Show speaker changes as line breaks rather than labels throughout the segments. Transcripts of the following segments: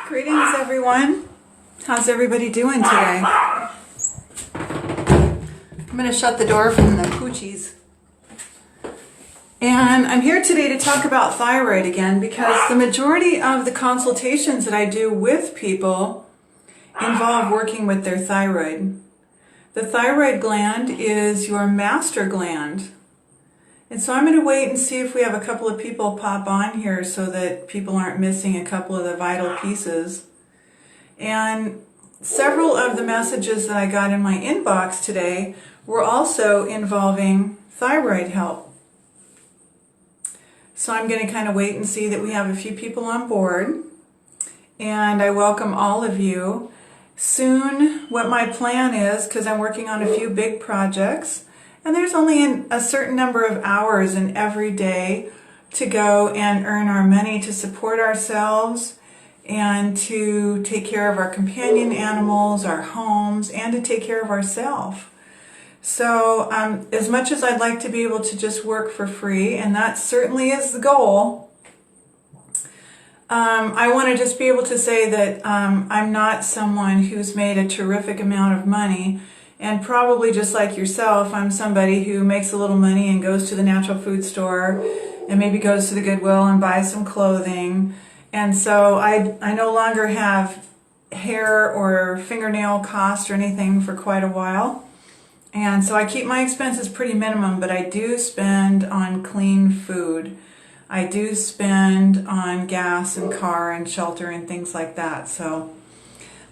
Greetings, everyone. How's everybody doing today? I'm going to shut the door from the poochies. And I'm here today to talk about thyroid again because the majority of the consultations that I do with people involve working with their thyroid. The thyroid gland is your master gland. And so I'm going to wait and see if we have a couple of people pop on here so that people aren't missing a couple of the vital pieces. And several of the messages that I got in my inbox today were also involving thyroid help. So I'm going to kind of wait and see that we have a few people on board. And I welcome all of you. Soon, what my plan is, because I'm working on a few big projects, and there's only a certain number of hours in every day to go and earn our money to support ourselves and to take care of our companion animals, our homes, and to take care of ourselves. So as much as I'd like to be able to just work for free, and that certainly is the goal, I want to just be able to say that I'm not someone who's made a terrific amount of money. And probably just like yourself, I'm somebody who makes a little money and goes to the natural food store and maybe goes to the Goodwill and buys some clothing. And so I no longer have hair or fingernail cost or anything for quite a while. And so I keep my expenses pretty minimum, but I do spend on clean food. I do spend on gas and car and shelter and things like that. So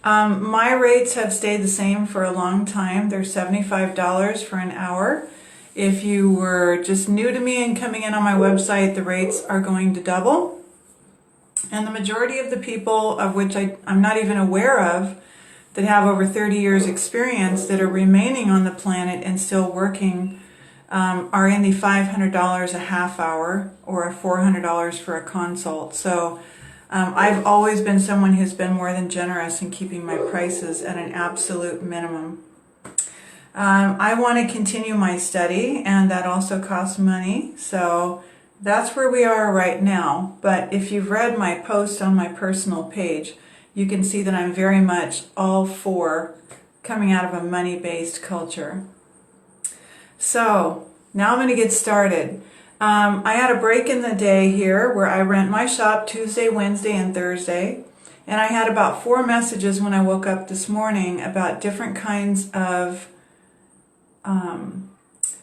my rates have stayed the same for a long time. They're $75 for an hour. If you were just new to me and coming in on my website, the rates are going to double. And the majority of the people, of which I'm not even aware of, that have over 30 years experience that are remaining on the planet and still working are in the $500 a half hour or $400 for a consult. So I've always been someone who's been more than generous in keeping my prices at an absolute minimum. I want to continue my study, and that also costs money. So that's where we are right now. But if you've read my post on my personal page, you can see that I'm very much all for coming out of a money-based culture. So now I'm going to get started. I had a break in the day here where I rent my shop Tuesday, Wednesday, and Thursday. And I had about 4 messages when I woke up this morning about different kinds of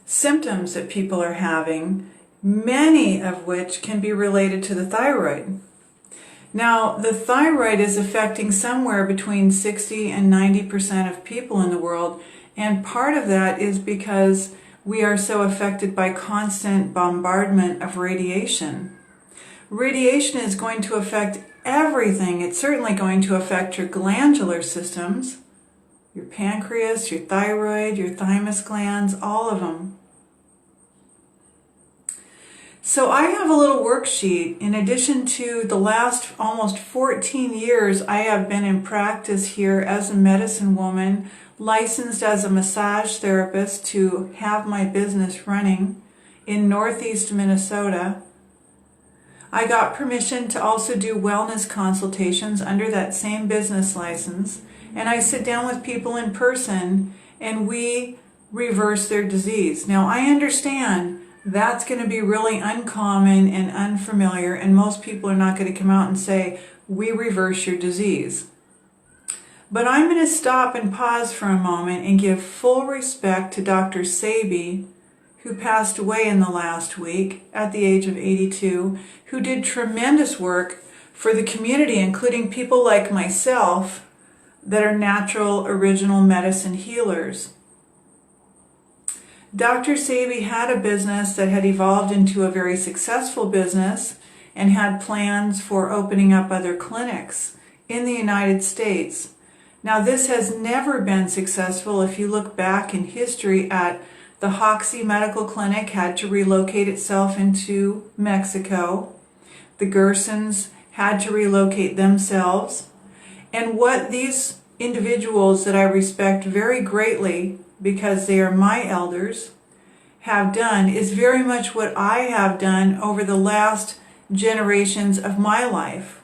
symptoms that people are having, many of which can be related to the thyroid. Now, the thyroid is affecting somewhere between 60 and 90% of people in the world. And part of that is because we are so affected by constant bombardment of radiation. Radiation is going to affect everything. It's certainly going to affect your glandular systems, your pancreas, your thyroid, your thymus glands, all of them. So I have a little worksheet. In addition to the last almost 14 years I have been in practice here as a medicine woman, licensed as a massage therapist to have my business running in Northeast Minnesota. I got permission to also do wellness consultations under that same business license, and I sit down with people in person and we reverse their disease. Now I understand that's going to be really uncommon and unfamiliar, and most people are not going to come out and say, we reverse your disease. But I'm going to stop and pause for a moment and give full respect to Dr. Sebi, who passed away in the last week at the age of 82, who did tremendous work for the community, including people like myself that are natural, original medicine healers. Dr. Sebi had a business that had evolved into a very successful business and had plans for opening up other clinics in the United States. Now, this has never been successful. If you look back in history at the Hoxie Medical Clinic had to relocate itself into Mexico. The Gersons had to relocate themselves. And what these individuals that I respect very greatly, because they are my elders, have done is very much what I have done over the last generations of my life.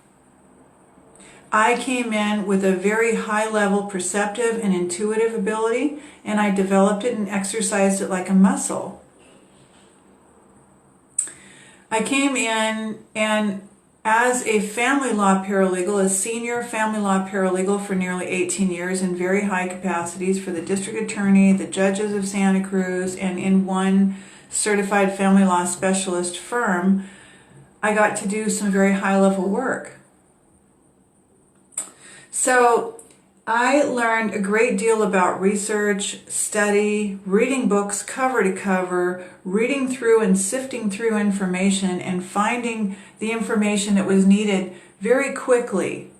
I came in with a very high level perceptive and intuitive ability, and I developed it and exercised it like a muscle. I came in and as a family law paralegal, a senior family law paralegal for nearly 18 years in very high capacities for the district attorney, the judges of Santa Cruz, and in one certified family law specialist firm, I got to do some very high level work. So I learned a great deal about research, study, reading books cover to cover, reading through and sifting through information and finding the information that was needed very quickly.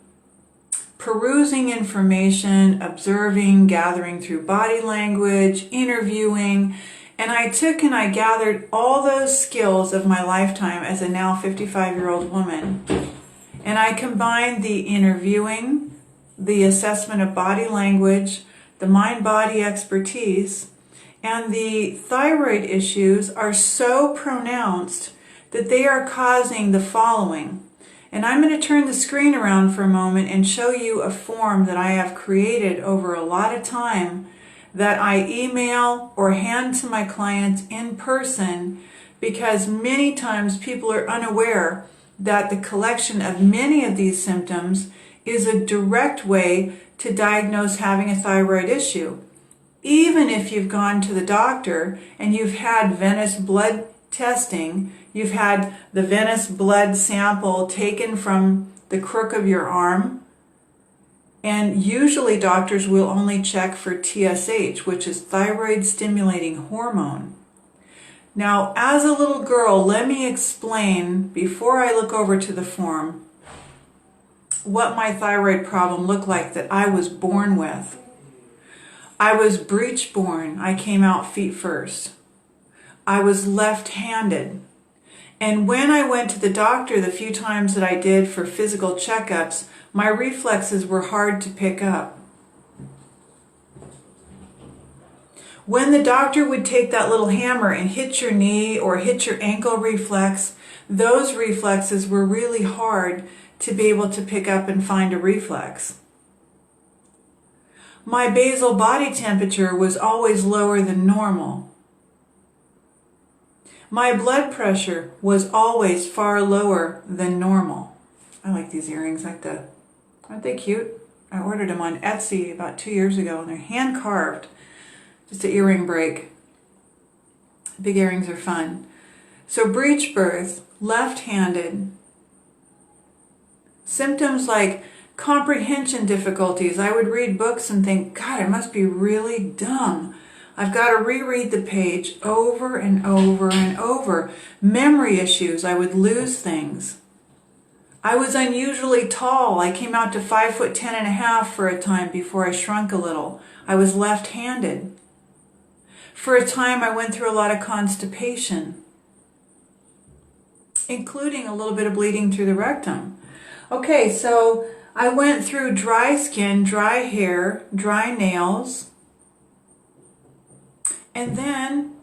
Perusing information, observing, gathering through body language, interviewing, and I took and I gathered all those skills of my lifetime as a now 55-year-old woman, and I combined the interviewing, the assessment of body language, the mind-body expertise, and the thyroid issues are so pronounced that they are causing the following. And I'm going to turn the screen around for a moment and show you a form that I have created over a lot of time that I email or hand to my clients in person, because many times people are unaware that the collection of many of these symptoms is a direct way to diagnose having a thyroid issue. Even if you've gone to the doctor and you've had venous blood testing, you've had the venous blood sample taken from the crook of your arm, and usually doctors will only check for TSH, which is thyroid stimulating hormone. Now, as a little girl, let me explain, before I look over to the form, what my thyroid problem looked like that I was born with. I was breech born. I came out feet first. I was left-handed. And when I went to the doctor the few times that I did for physical checkups, my reflexes were hard to pick up. When the doctor would take that little hammer and hit your knee or hit your ankle reflex, those reflexes were really hard to be able to pick up and find a reflex. My basal body temperature was always lower than normal. My blood pressure was always far lower than normal. I like these earrings, aren't they cute? I ordered them on Etsy about 2 years ago, and they're hand carved. Just an earring break. Big earrings are fun. So breech birth, left-handed. Symptoms like comprehension difficulties. I would read books and think, God, I must be really dumb. I've got to reread the page over and over and over. Memory issues. I would lose things. I was unusually tall. I came out to 5'10.5" for a time before I shrunk a little. I was left-handed. For a time, I went through a lot of constipation, including a little bit of bleeding through the rectum. Okay, so I went through dry skin, dry hair, dry nails, and then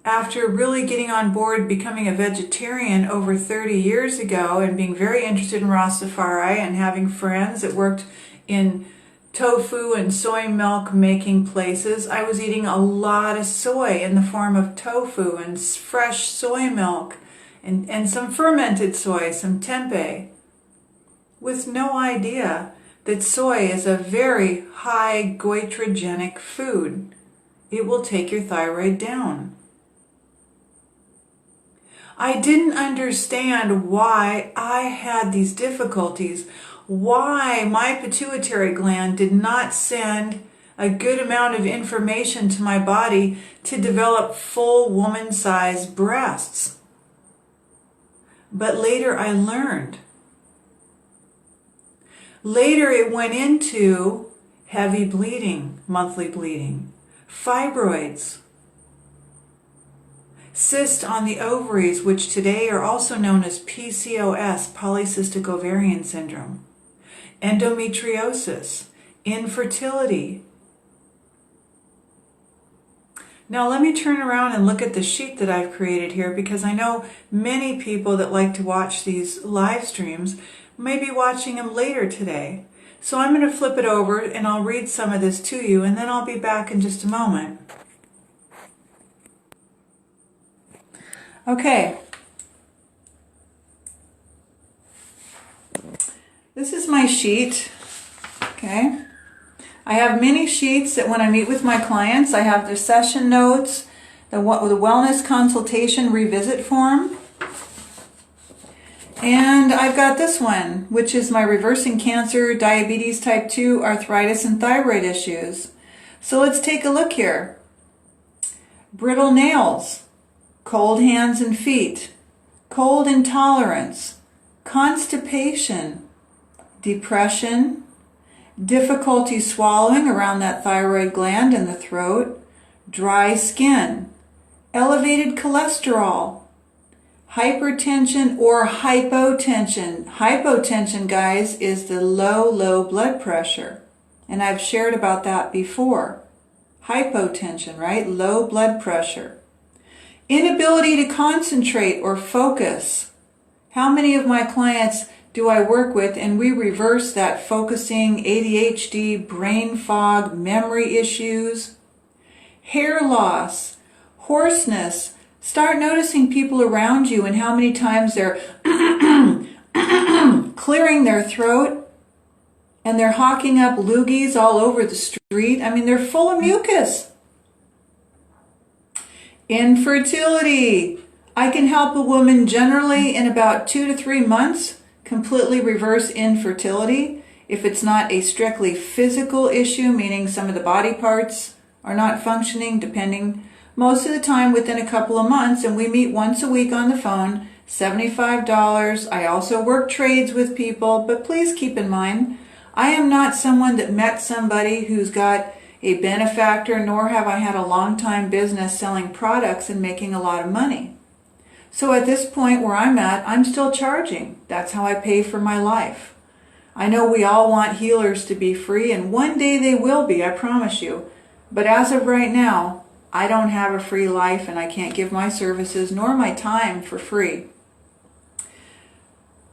after really getting on board becoming a vegetarian over 30 years ago and being very interested in Rastafari and having friends that worked in tofu and soy milk making places, I was eating a lot of soy in the form of tofu and fresh soy milk and some fermented soy, some tempeh, with no idea that soy is a very high goitrogenic food. It will take your thyroid down. I didn't understand why I had these difficulties, why my pituitary gland did not send a good amount of information to my body to develop full woman-sized breasts. But later I learned. Later it went into heavy bleeding, monthly bleeding, fibroids, cysts on the ovaries, which today are also known as PCOS, polycystic ovarian syndrome, endometriosis, infertility. Now let me turn around and look at the sheet that I've created here, because I know many people that like to watch these live streams may be watching them later today. So I'm going to flip it over and I'll read some of this to you, and then I'll be back in just a moment. Okay. This is my sheet. Okay. I have many sheets that when I meet with my clients, I have their session notes, the wellness consultation revisit form. And I've got this one, which is my reversing cancer, diabetes type 2, arthritis, and thyroid issues. So let's take a look here. Brittle nails, cold hands and feet, cold intolerance, constipation, depression, difficulty swallowing around that thyroid gland in the throat, dry skin, elevated cholesterol, hypertension or hypotension. Hypotension, guys, is the low blood pressure. And I've shared about that before. Hypotension, right? Low blood pressure. Inability to concentrate or focus. How many of my clients do I work with and we reverse that focusing, ADHD, brain fog, memory issues? Hair loss, hoarseness. Start noticing people around you and how many times they're clearing their throat and they're hawking up loogies all over the street. I mean, they're full of mucus. Infertility. I can help a woman generally in about 2 to 3 months completely reverse infertility if it's not a strictly physical issue, meaning some of the body parts are not functioning, depending. Most of the time within a couple of months, and we meet once a week on the phone, $75. I also work trades with people, but please keep in mind, I am not someone that met somebody who's got a benefactor, nor have I had a long time business selling products and making a lot of money. So at this point where I'm at, I'm still charging. That's how I pay for my life. I know we all want healers to be free, and one day they will be, I promise you. But as of right now, I don't have a free life and I can't give my services nor my time for free.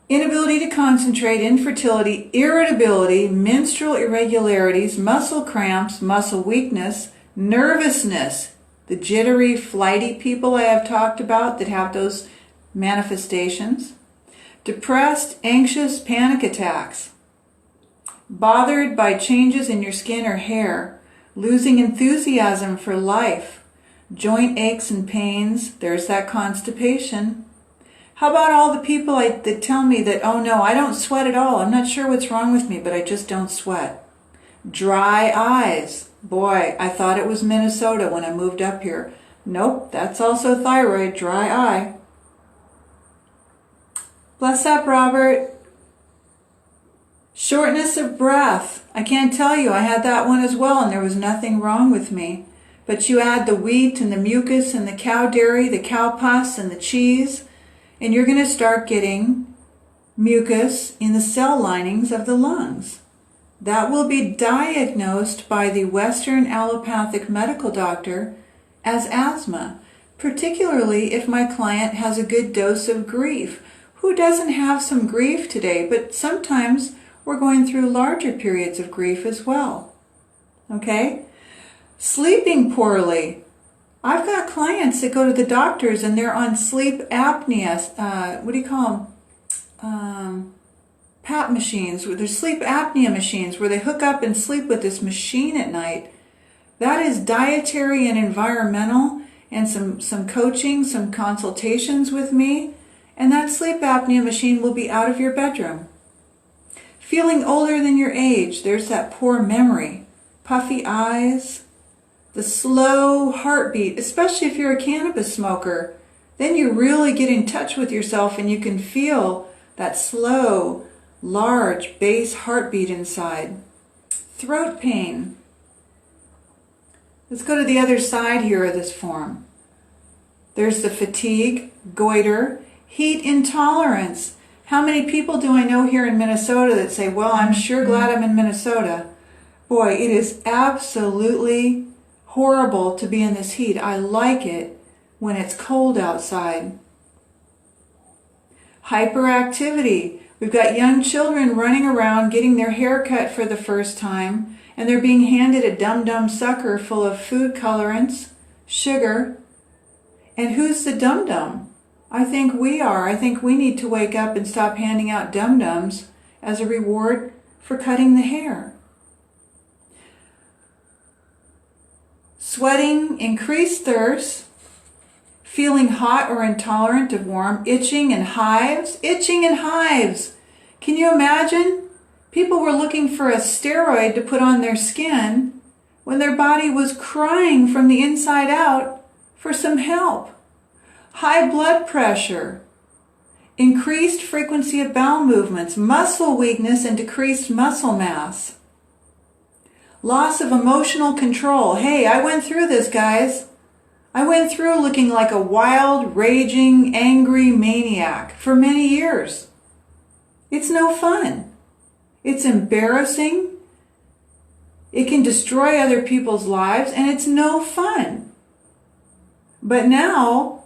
Inability to concentrate, infertility, irritability, menstrual irregularities, muscle cramps, muscle weakness, nervousness, the jittery, flighty people I have talked about that have those manifestations, depressed, anxious, panic attacks, bothered by changes in your skin or hair, losing enthusiasm for life, joint aches and pains, there's that constipation. How about all the people that tell me that, oh no, I don't sweat at all, I'm not sure what's wrong with me, but I just don't sweat. Dry eyes. Boy, I thought it was Minnesota when I moved up here. Nope, that's also thyroid, dry eye. Bless up, Robert. Shortness of breath. I can't tell you, I had that one as well and there was nothing wrong with me. But you add the wheat and the mucus and the cow dairy, the cow pus and the cheese, and you're going to start getting mucus in the cell linings of the lungs. That will be diagnosed by the Western allopathic medical doctor as asthma, particularly if my client has a good dose of grief. Who doesn't have some grief today? But sometimes we're going through larger periods of grief as well. Okay? Sleeping poorly. I've got clients that go to the doctors and they're on sleep apnea. What do you call them? PAP machines. They're sleep apnea machines where they hook up and sleep with this machine at night. That is dietary and environmental and some coaching, some consultations with me. And that sleep apnea machine will be out of your bedroom. Feeling older than your age. There's that poor memory. Puffy eyes. The slow heartbeat, especially if you're a cannabis smoker. Then you really get in touch with yourself and you can feel that slow, large bass heartbeat inside. Throat pain. Let's go to the other side here of this form. There's the fatigue, goiter, heat intolerance. How many people do I know here in Minnesota that say, well, I'm sure glad I'm in Minnesota. Boy, it is absolutely horrible to be in this heat. I like it when it's cold outside. Hyperactivity. We've got young children running around getting their hair cut for the first time, and they're being handed a dum-dum sucker full of food colorants, sugar. And who's the dum-dum? I think we are. I think we need to wake up and stop handing out dum-dums as a reward for cutting the hair. Sweating, increased thirst, feeling hot or intolerant of warm, itching and hives. Itching and hives. Can you imagine? People were looking for a steroid to put on their skin when their body was crying from the inside out for some help. High blood pressure, increased frequency of bowel movements, muscle weakness and decreased muscle mass. Loss of emotional control. Hey, I went through this, guys. I went through looking like a wild, raging, angry maniac for many years. It's no fun. It's embarrassing. It can destroy other people's lives, and it's no fun. But now,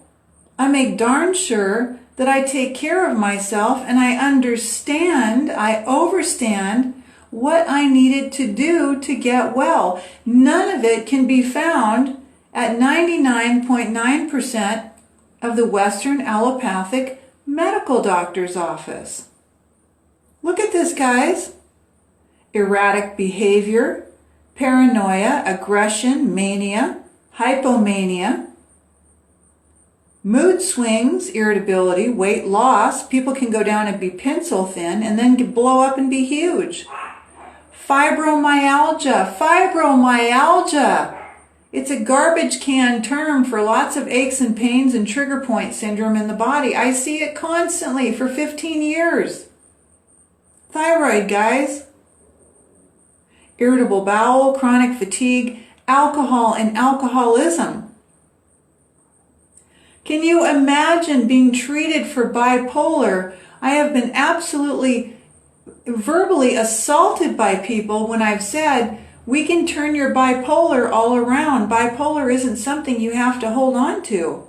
I make darn sure that I take care of myself and I understand, I overstand what I needed to do to get well. None of it can be found at 99.9% of the Western allopathic medical doctor's office. Look at this, guys. Erratic behavior, paranoia, aggression, mania, hypomania, mood swings, irritability, weight loss. People can go down and be pencil thin and then blow up and be huge. Fibromyalgia. Fibromyalgia. It's a garbage can term for lots of aches and pains and trigger point syndrome in the body. I see it constantly for 15 years. Thyroid, guys. Irritable bowel, chronic fatigue, alcohol and alcoholism. Can you imagine being treated for bipolar? I have been absolutely verbally assaulted by people when I've said, we can turn your bipolar all around. Bipolar isn't something you have to hold on to.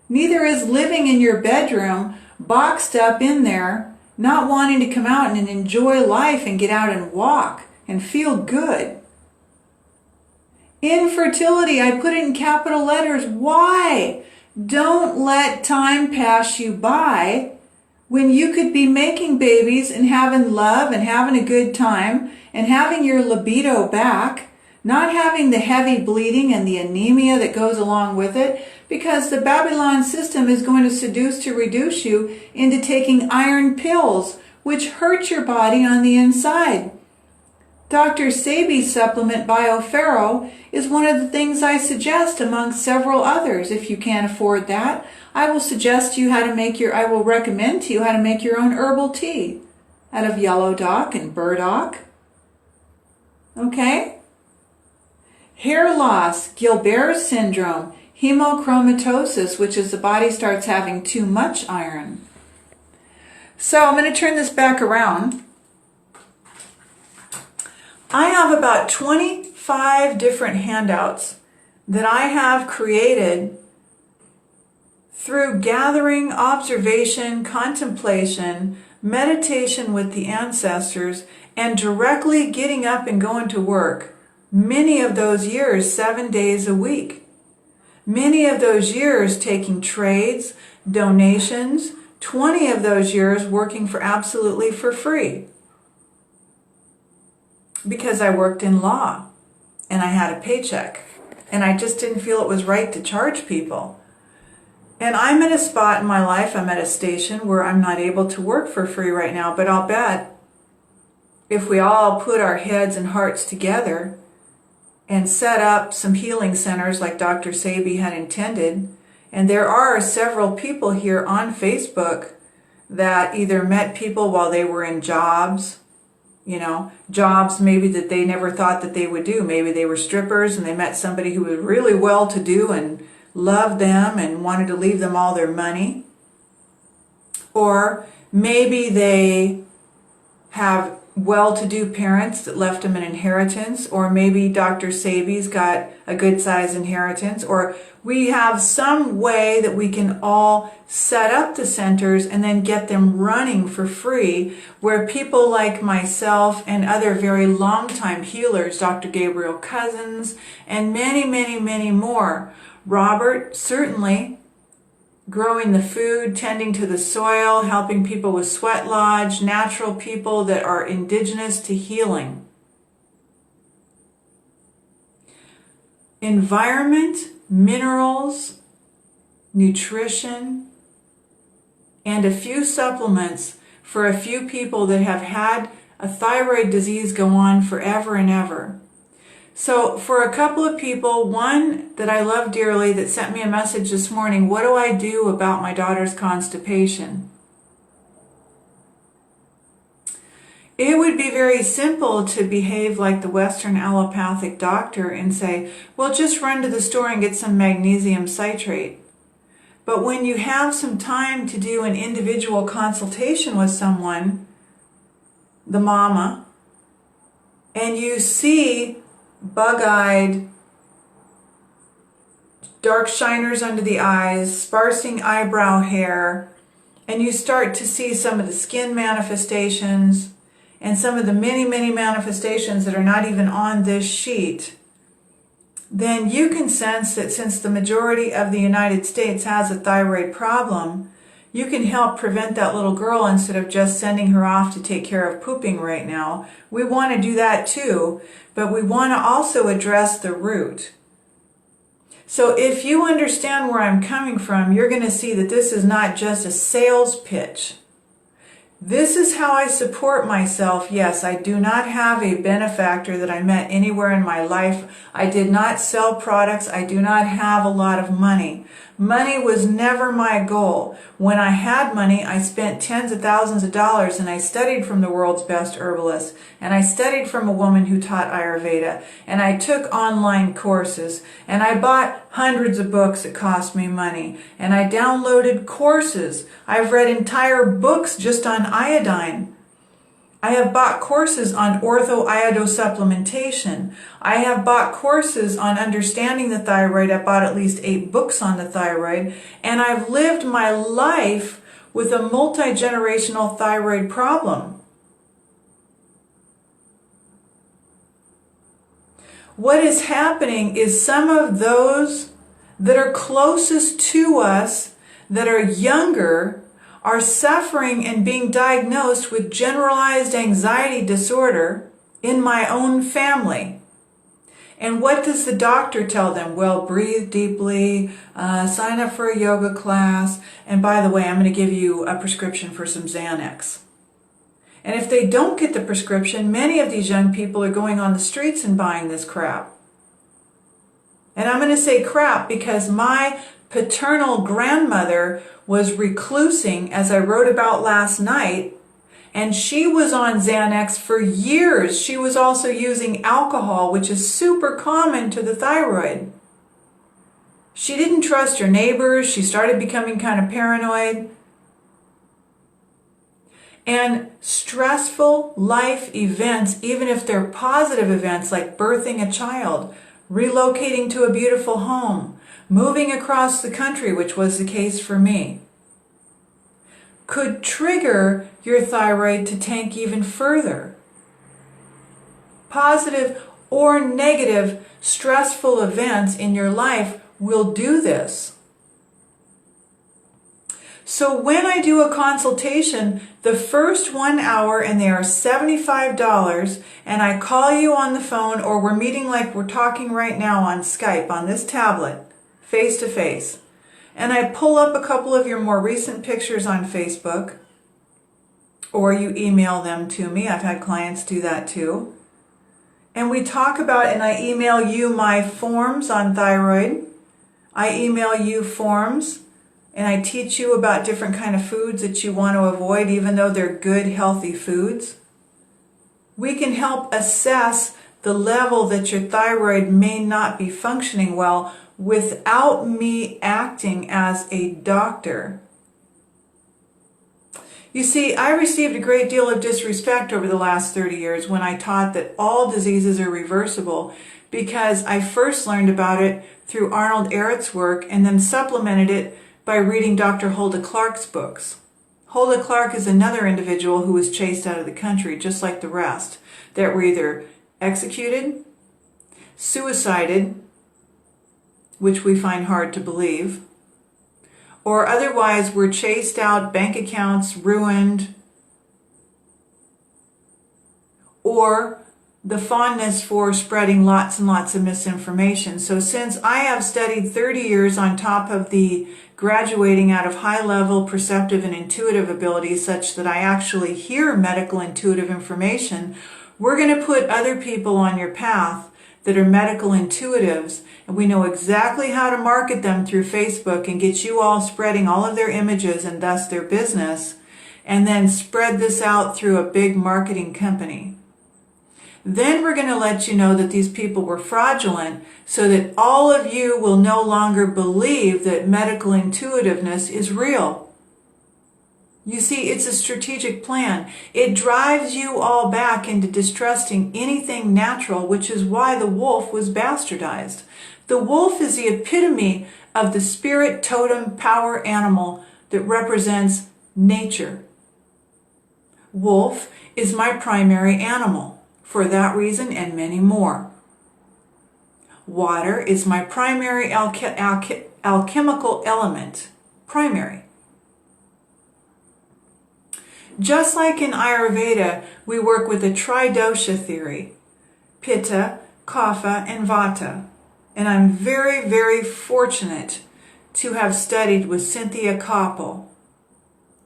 Neither is living in your bedroom, boxed up in there, not wanting to come out and enjoy life and get out and walk and feel good. Infertility, I put it in capital letters. Why? Don't let time pass you by when you could be making babies and having love and having a good time and having your libido back, not having the heavy bleeding and the anemia that goes along with it, because the Babylon system is going to seduce to reduce you into taking iron pills, which hurt your body on the inside. Dr. Sebi's supplement BioFerro is one of the things I suggest among several others. If you can't afford that, I will I will recommend to you how to make your own herbal tea out of yellow dock and burdock. Okay? Hair loss, Gilbert syndrome, hemochromatosis, which is the body starts having too much iron. So I'm going to turn this back around. I have about 25 different handouts that I have created through gathering, observation, contemplation, meditation with the ancestors, and directly getting up and going to work. Many of those years, 7 days a week. Many of those years taking trades, donations, 20 of those years working for absolutely for free. Because I worked in law and I had a paycheck and I just didn't feel it was right to charge people. And I'm at a spot in my life, I'm at a station where I'm not able to work for free right now, but I'll bet if we all put our heads and hearts together and set up some healing centers like Dr. Sebi had intended, and there are several people here on Facebook that either met people while they were in jobs, jobs maybe that they never thought that they would do. Maybe they were strippers and they met somebody who was really well-to-do and loved them and wanted to leave them all their money. Or maybe they have well-to-do parents that left them an inheritance, or maybe Dr. Sabi's got a good size inheritance, or we have some way that we can all set up the centers and then get them running for free, where people like myself and other very long-time healers, Dr. Gabriel Cousins, and many, many, many more. Robert, certainly, growing the food, tending to the soil, helping people with sweat lodge, natural people that are indigenous to healing. Environment, minerals, nutrition, and a few supplements for a few people that have had a thyroid disease go on forever and ever. So for a couple of people, one that I love dearly that sent me a message this morning, what do I do about my daughter's constipation? It would be very simple to behave like the Western allopathic doctor and say, well, just run to the store and get some magnesium citrate. But when you have some time to do an individual consultation with someone, the mama, and you see bug-eyed, dark shiners under the eyes, sparsing eyebrow hair, and you start to see some of the skin manifestations and some of the many, many manifestations that are not even on this sheet, then you can sense that since the majority of the United States has a thyroid problem, you can help prevent that little girl instead of just sending her off to take care of pooping right now. We want to do that too, but we want to also address the root. So if you understand where I'm coming from, you're going to see that this is not just a sales pitch. This is how I support myself. Yes, I do not have a benefactor that I met anywhere in my life. I did not sell products. I do not have a lot of money. Money was never my goal. When I had money, I spent tens of thousands of dollars, and I studied from the world's best herbalists, and I studied from a woman who taught Ayurveda, and I took online courses, and I bought hundreds of books that cost me money, and I downloaded courses. I've read entire books just on iodine. I have bought courses on ortho-iodosupplementation. I have bought courses on understanding the thyroid. I bought at least 8 books on the thyroid. And I've lived my life with a multi-generational thyroid problem. What is happening is some of those that are closest to us, that are younger, are suffering and being diagnosed with generalized anxiety disorder in my own family. And what does the doctor tell them? Well, breathe deeply, sign up for a yoga class, and by the way, I'm going to give you a prescription for some Xanax. And if they don't get the prescription, many of these young people are going on the streets and buying this crap. And I'm going to say crap because my paternal grandmother was reclusing, as I wrote about last night, and she was on Xanax for years. She was also using alcohol, which is super common to the thyroid. She didn't trust her neighbors. She started becoming kind of paranoid. And stressful life events, even if they're positive events like birthing a child, relocating to a beautiful home, moving across the country, which was the case for me, could trigger your thyroid to tank even further. Positive or negative stressful events in your life will do this. So when I do a consultation, the first 1 hour, and they are $75, and I call you on the phone, or we're meeting like we're talking right now on Skype, on this tablet, face to face. And I pull up a couple of your more recent pictures on Facebook, or you email them to me. I've had clients do that too. And we talk about, and I email you my forms on thyroid. I email you forms, and I teach you about different kind of foods that you want to avoid, even though they're good, healthy foods. We can help assess the level that your thyroid may not be functioning well without me acting as a doctor. You see, I received a great deal of disrespect over the last 30 years when I taught that all diseases are reversible, because I first learned about it through Arnold Ehret's work and then supplemented it by reading Dr. Hulda Clark's books. Hulda Clark is another individual who was chased out of the country, just like the rest, that were either executed, suicided, which we find hard to believe, or otherwise were chased out, bank accounts ruined, or the fondness for spreading lots and lots of misinformation. So since I have studied 30 years on top of the graduating out of high-level perceptive and intuitive abilities such that I actually hear medical intuitive information, we're going to put other people on your path that are medical intuitives, and we know exactly how to market them through Facebook and get you all spreading all of their images and thus their business, and then spread this out through a big marketing company. Then we're going to let you know that these people were fraudulent so that all of you will no longer believe that medical intuitiveness is real. You see, it's a strategic plan. It drives you all back into distrusting anything natural, which is why the wolf was bastardized. The wolf is the epitome of the spirit totem power animal that represents nature. Wolf is my primary animal for that reason and many more. Water is my primary alchemical element. Primary. Just like in Ayurveda, we work with a tridosha theory, Pitta, Kapha, and Vata. And I'm very, very fortunate to have studied with Cynthia Koppel,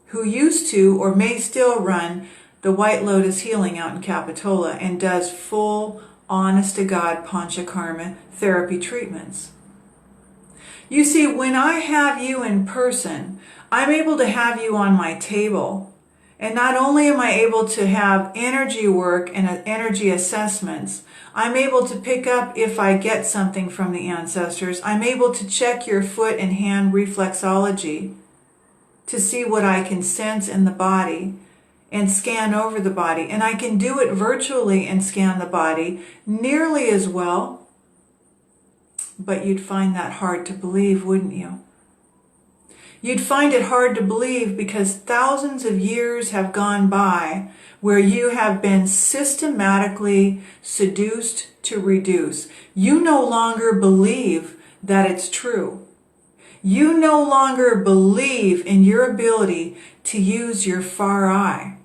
who used to or may still run the White Lotus Healing out in Capitola and does full, honest-to-God Panchakarma therapy treatments. You see, when I have you in person, I'm able to have you on my table. And not only am I able to have energy work and energy assessments, I'm able to pick up if I get something from the ancestors. I'm able to check your foot and hand reflexology to see what I can sense in the body and scan over the body. And I can do it virtually and scan the body nearly as well. But you'd find that hard to believe, wouldn't you? You'd find it hard to believe because thousands of years have gone by where you have been systematically seduced to reduce. You no longer believe that it's true. You no longer believe in your ability to use your far eye.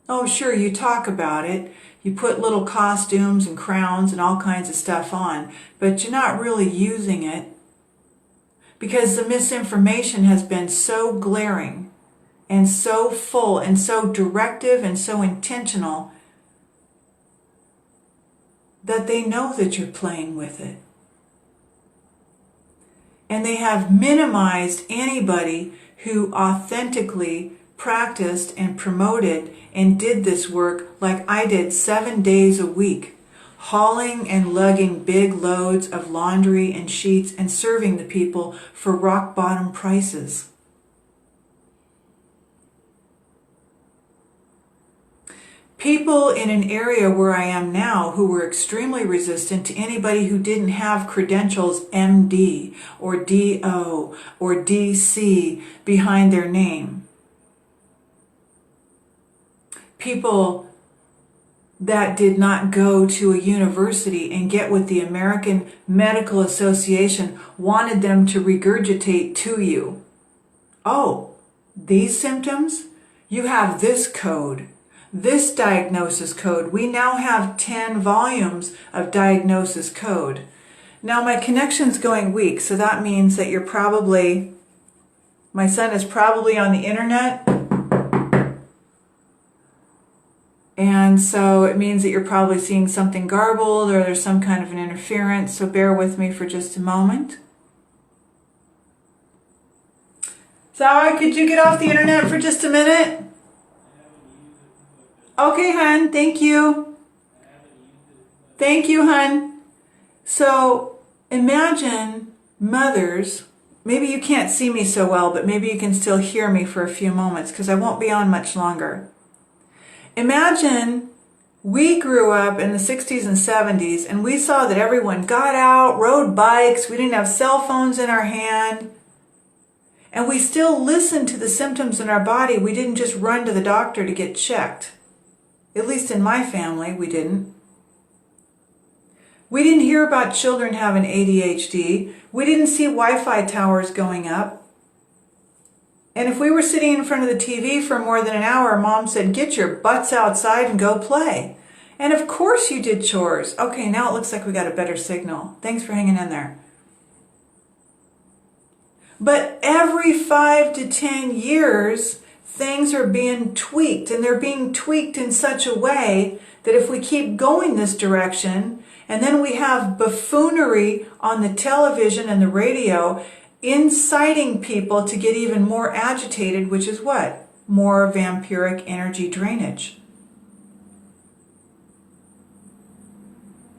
Oh, sure, you talk about it. You put little costumes and crowns and all kinds of stuff on, but you're not really using it. Because the misinformation has been so glaring and so full and so directive and so intentional that they know that you're playing with it. And they have minimized anybody who authentically practiced and promoted and did this work like I did 7 days a week. Hauling and lugging big loads of laundry and sheets and serving the people for rock bottom prices. People in an area where I am now who were extremely resistant to anybody who didn't have credentials MD or DO or DC behind their name. People that did not go to a university and get what the American Medical Association wanted them to regurgitate to you. Oh, these symptoms? You have this code, this diagnosis code. We now have 10 volumes of diagnosis code. Now my connection's going weak, so that means that my son is probably on the internet. And so it means that you're probably seeing something garbled or there's some kind of an interference. So bear with me for just a moment. Zara, could you get off the internet for just a minute? Okay, hun. Thank you. Thank you, hun. So imagine mothers maybe you can't see me so well, but maybe you can still hear me for a few moments because I won't be on much longer. Imagine we grew up in the 60s and 70s and we saw that everyone got out, rode bikes, we didn't have cell phones in our hand, and we still listened to the symptoms in our body. We didn't just run to the doctor to get checked. At least in my family, we didn't. We didn't hear about children having ADHD. We didn't see Wi-Fi towers going up. And if we were sitting in front of the TV for more than an hour, Mom said, "Get your butts outside and go play." And of course you did chores. Okay, now it looks like we got a better signal. Thanks for hanging in there. But every 5 to 10 years, things are being tweaked, and they're being tweaked in such a way that if we keep going this direction, and then we have buffoonery on the television and the radio, inciting people to get even more agitated, which is what? More vampiric energy drainage.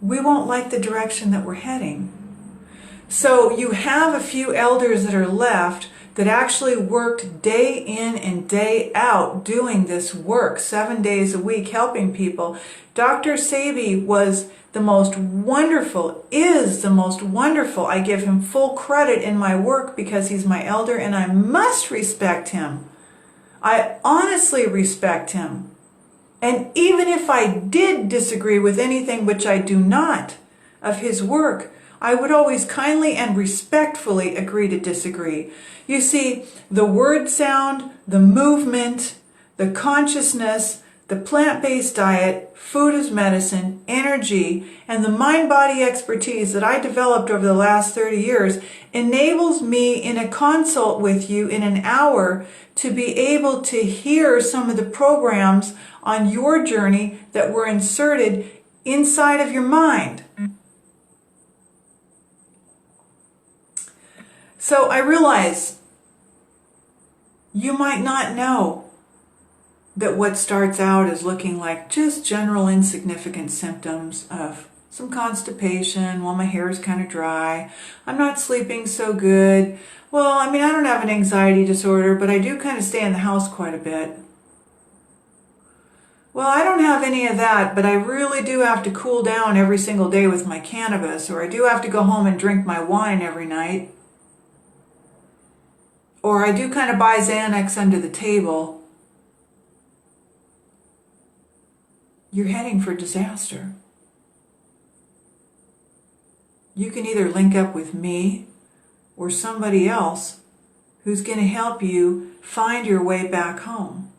We won't like the direction that we're heading. So you have a few elders that are left that actually worked day in and day out doing this work, 7 days a week, helping people. Dr. Sabi was the most wonderful, is the most wonderful. I give him full credit in my work because he's my elder and I must respect him. I honestly respect him. And even if I did disagree with anything, which I do not, of his work, I would always kindly and respectfully agree to disagree. You see, the word sound, the movement, the consciousness, the plant-based diet, food as medicine, energy, and the mind-body expertise that I developed over the last 30 years enables me in a consult with you in an hour to be able to hear some of the programs on your journey that were inserted inside of your mind. So I realize you might not know that what starts out as looking like just general insignificant symptoms of some constipation, well, my hair is kind of dry, I'm not sleeping so good, well, I don't have an anxiety disorder, but I do kind of stay in the house quite a bit. Well, I don't have any of that, but I really do have to cool down every single day with my cannabis, or I do have to go home and drink my wine every night. Or I do kind of buy Xanax under the table. You're heading for disaster. You can either link up with me or somebody else who's going to help you find your way back home.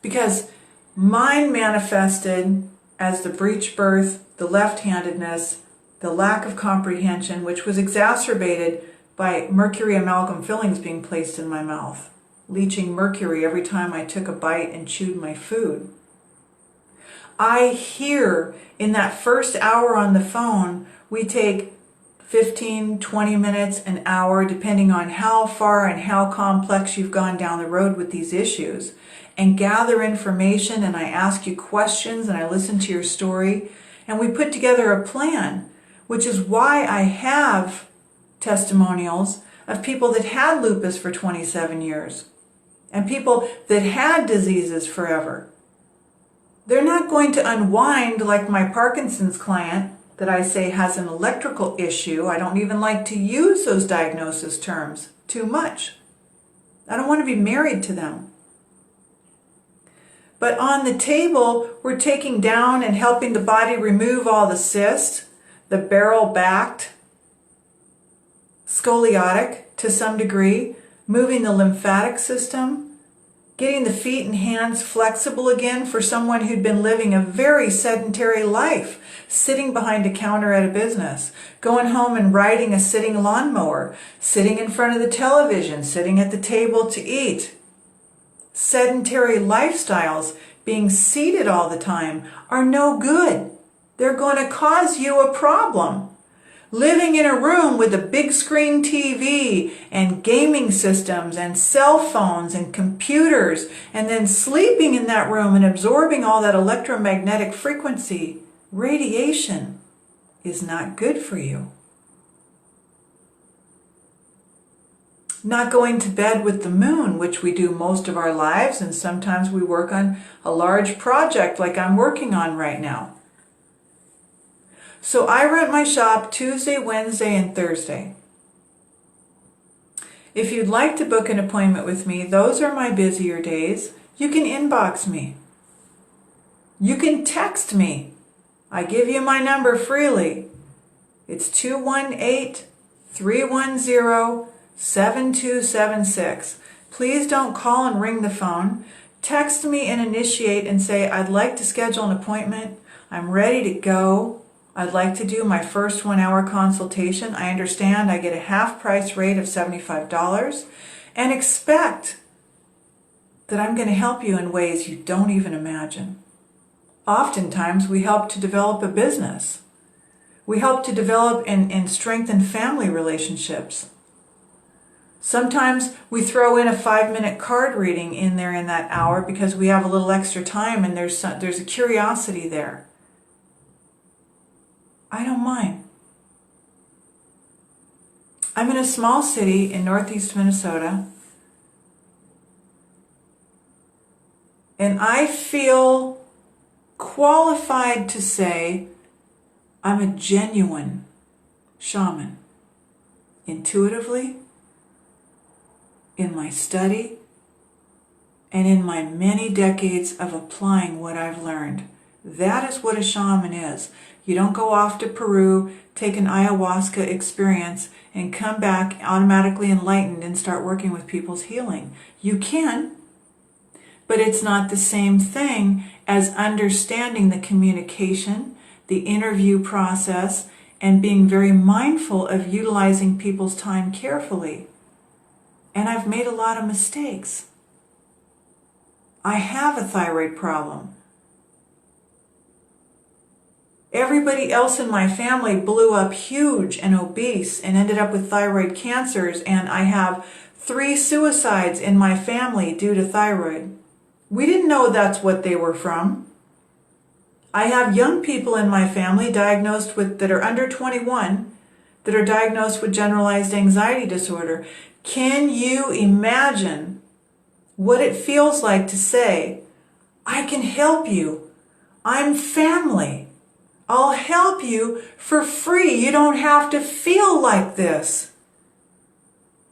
Because mine manifested as the breech birth, the left-handedness, the lack of comprehension, which was exacerbated by mercury amalgam fillings being placed in my mouth, leaching mercury every time I took a bite and chewed my food. I hear in that first hour on the phone, we take 15, 20 minutes, an hour, depending on how far and how complex you've gone down the road with these issues, and gather information, and I ask you questions, and I listen to your story, and we put together a plan, which is why I have testimonials of people that had lupus for 27 years and people that had diseases forever. They're not going to unwind like my Parkinson's client that I say has an electrical issue. I don't even like to use those diagnosis terms too much. I don't want to be married to them. But on the table, we're taking down and helping the body remove all the cysts, the barrel-backed, scoliotic to some degree, moving the lymphatic system, getting the feet and hands flexible again for someone who'd been living a very sedentary life, sitting behind a counter at a business, going home and riding a sitting lawnmower, sitting in front of the television, sitting at the table to eat. Sedentary lifestyles, being seated all the time, are no good. They're going to cause you a problem. Living in a room with a big screen TV and gaming systems and cell phones and computers, and then sleeping in that room and absorbing all that electromagnetic frequency, radiation, is not good for you. not going to bed with the moon, which we do most of our lives, and sometimes we work on a large project like I'm working on right now. So I rent my shop Tuesday, Wednesday, and Thursday. If you'd like to book an appointment with me, those are my busier days. You can inbox me. You can text me. I give you my number freely. It's 218-310-7276. Please don't call and ring the phone. Text me and initiate and say, I'd like to schedule an appointment. I'm ready to go. I'd like to do my first 1-hour consultation. I understand I get a half price rate of $75 and expect that I'm going to help you in ways you don't even imagine. Oftentimes we help to develop a business. We help to develop and strengthen family relationships. Sometimes we throw in a 5-minute card reading in there in that hour because we have a little extra time and there's a curiosity there. I don't mind. I'm in a small city in northeast Minnesota, and I feel qualified to say I'm a genuine shaman. Intuitively, in my study, and in my many decades of applying what I've learned. That is what a shaman is. You don't go off to Peru, take an ayahuasca experience, and come back automatically enlightened and start working with people's healing. You can, but it's not the same thing as understanding the communication, the interview process, and being very mindful of utilizing people's time carefully. And I've made a lot of mistakes. I have a thyroid problem. Everybody else in my family blew up huge and obese and ended up with thyroid cancers, and I have 3 suicides in my family due to thyroid. We didn't know that's what they were from. I have young people in my family diagnosed with that are under 21 that are diagnosed with generalized anxiety disorder. Can you imagine what it feels like to say, I can help you. I'm family. I'll help you for free. You don't have to feel like this.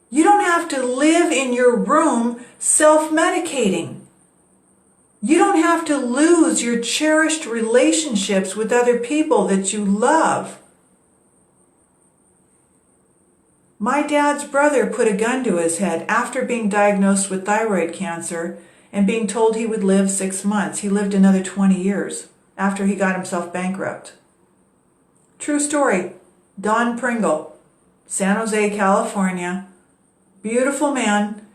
You don't have to live in your room self-medicating. You don't have to lose your cherished relationships with other people that you love. My dad's brother put a gun to his head after being diagnosed with thyroid cancer and being told he would live 6 months. He lived another 20 years after he got himself bankrupt. True story. Don Pringle, San Jose, California. Beautiful man.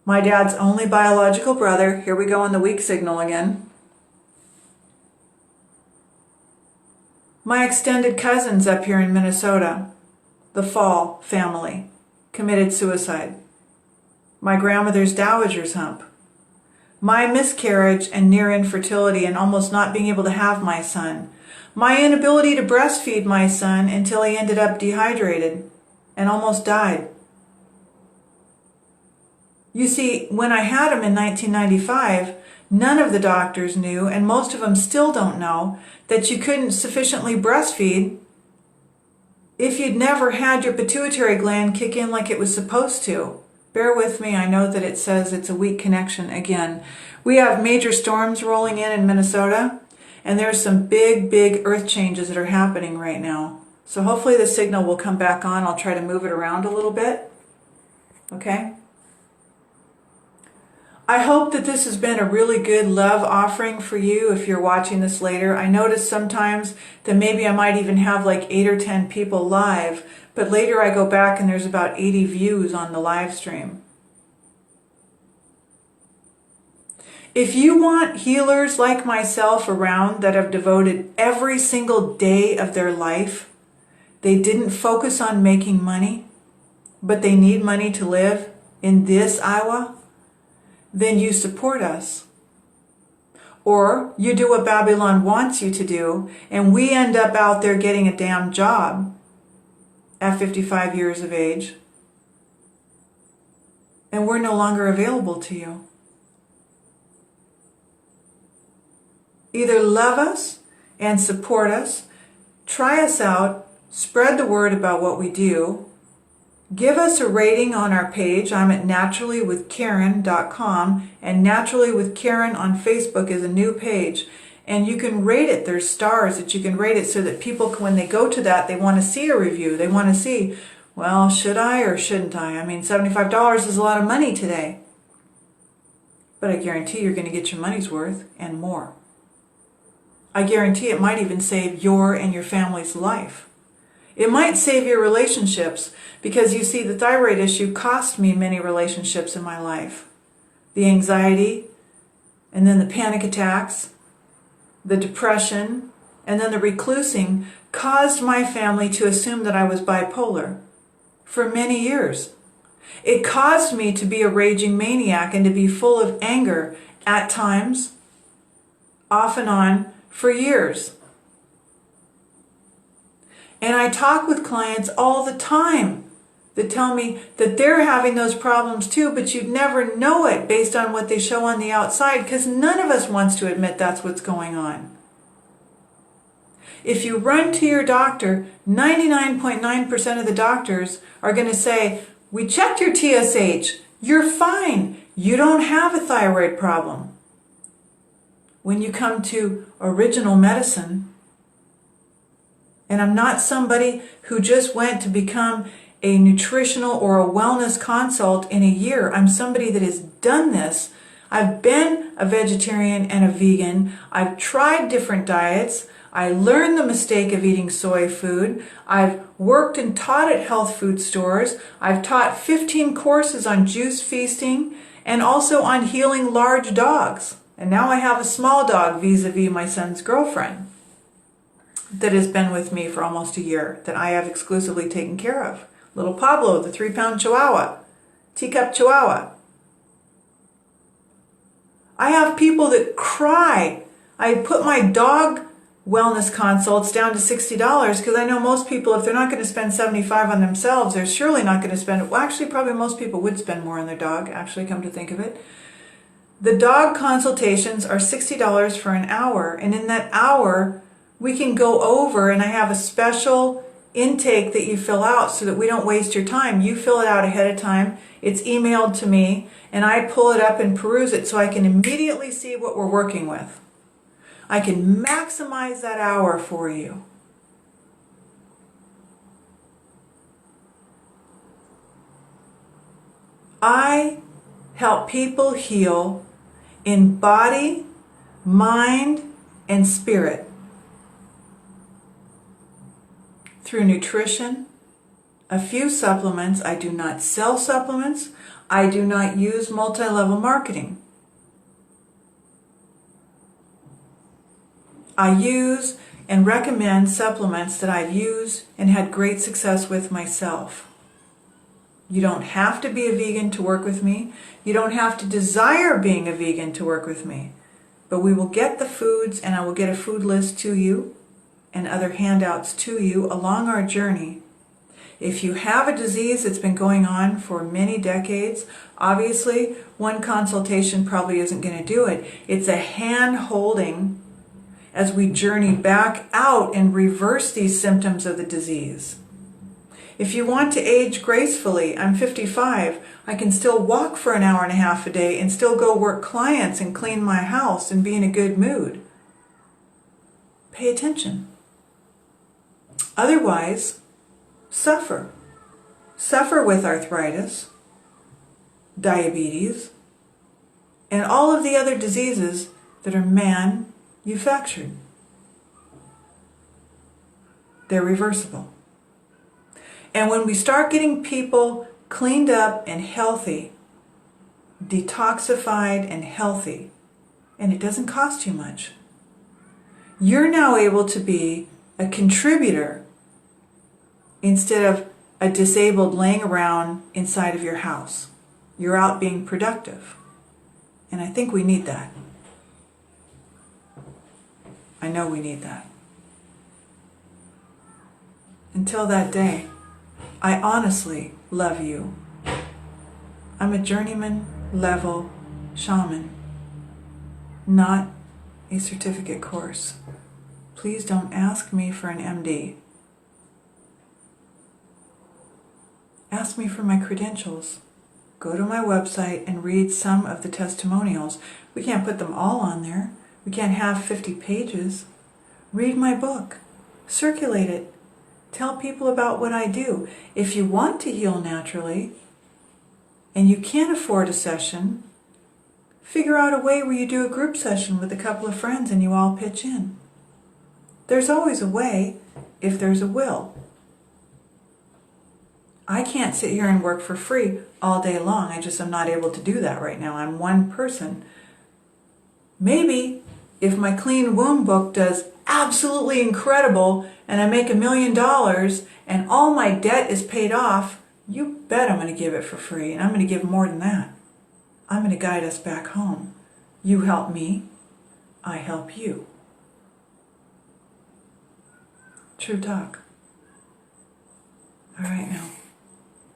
My dad's only biological brother. Here we go on the weak signal again. My extended cousins up here in Minnesota, the Fall family, committed suicide. My grandmother's dowager's hump. My miscarriage and near infertility and almost not being able to have my son. My inability to breastfeed my son until he ended up dehydrated and almost died. You see, when I had him in 1995, none of the doctors knew, and most of them still don't know, that you couldn't sufficiently breastfeed if you'd never had your pituitary gland kick in like it was supposed to. Bear with me, I know that it says it's a weak connection again. We have major storms rolling in Minnesota, and there's some big earth changes that are happening right now. So hopefully the signal will come back on. I'll try to move it around a little bit. Okay? I hope that this has been a really good love offering for you if you're watching this later. I notice sometimes that maybe I might even have like 8 or 10 people live, but later I go back and there's about 80 views on the live stream. If you want healers like myself around that have devoted every single day of their life, they didn't focus on making money, but they need money to live in this Iowa, then you support us. Or you do what Babylon wants you to do, and we end up out there getting a damn job at 55 years of age. and we're no longer available to you. Either love us and support us, try us out, spread the word about what we do, give us a rating on our page. I'm at naturallywithkaren.com, and Naturally with Karen on Facebook is a new page. And you can rate it. There's stars that you can rate it so that people, when they go to that, they want to see a review. They want to see, well, should I or shouldn't I? I mean, $75 is a lot of money today. But I guarantee you're going to get your money's worth and more. I guarantee it might even save your and your family's life. It might save your relationships, because you see, the thyroid issue cost me many relationships in my life. The anxiety, and then the panic attacks, the depression, and then the reclusing caused my family to assume that I was bipolar for many years. It caused me to be a raging maniac and to be full of anger at times, off and on, for years. And I talk with clients all the time that tell me that they're having those problems too, but you'd never know it based on what they show on the outside, because none of us wants to admit that's what's going on. If you run to your doctor, 99.9% of the doctors are going to say, we checked your TSH, you're fine, you don't have a thyroid problem. When you come to original medicine, and I'm not somebody who just went to become a nutritional or a wellness consult in a year. I'm somebody that has done this. I've been a vegetarian and a vegan. I've tried different diets. I learned the mistake of eating soy food. I've worked and taught at health food stores. I've taught 15 courses on juice feasting and also on healing large dogs. And now I have a small dog vis-a-vis my son's girlfriend that has been with me for almost a year, that I have exclusively taken care of. Little Pablo, the 3-pound Chihuahua, teacup Chihuahua. I have people that cry. I put my dog wellness consults down to $60 because I know most people, if they're not going to spend $75 on themselves, they're surely not going to spend, well, actually probably most people would spend more on their dog, actually, come to think of it. The dog consultations are $60 for an hour, and in that hour, we can go over, and I have a special intake that you fill out so that we don't waste your time. You fill it out ahead of time. It's emailed to me, and I pull it up and peruse it so I can immediately see what we're working with. I can maximize that hour for you. I help people heal in body, mind, and spirit through nutrition, a few supplements. I do not sell supplements. I do not use multi-level marketing. I use and recommend supplements that I've used and had great success with myself. You don't have to be a vegan to work with me. You don't have to desire being a vegan to work with me. But we will get the foods, and I will get a food list to you and other handouts to you along our journey. If you have a disease that's been going on for many decades, obviously one consultation probably isn't going to do it. It's a hand-holding as we journey back out and reverse these symptoms of the disease. If you want to age gracefully, I'm 55. I can still walk for an hour and a half a day and still go work clients and clean my house and be in a good mood. Pay attention. Otherwise, suffer. Suffer with arthritis, diabetes, and all of the other diseases that are manufactured. They're reversible. And when we start getting people cleaned up and healthy, detoxified and healthy, and it doesn't cost you much, you're now able to be a contributor instead of a disabled laying around inside of your house. You're out being productive. And I think we need that. I know we need that. Until that day, I honestly love you. I'm a journeyman level shaman, not a certificate course. Please don't ask me for an MD. Ask me for my credentials. Go to my website and read some of the testimonials. We can't put them all on there. We can't have 50 pages. Read my book. Circulate it. Tell people about what I do. If you want to heal naturally and you can't afford a session, figure out a way where you do a group session with a couple of friends and you all pitch in. There's always a way if there's a will. I can't sit here and work for free all day long. I just am not able to do that right now. I'm one person. Maybe if my clean womb book does absolutely incredible and I make $1 million and all my debt is paid off, you bet I'm going to give it for free, and I'm going to give more than that. I'm going to guide us back home. You help me, I help you. True talk. All right now.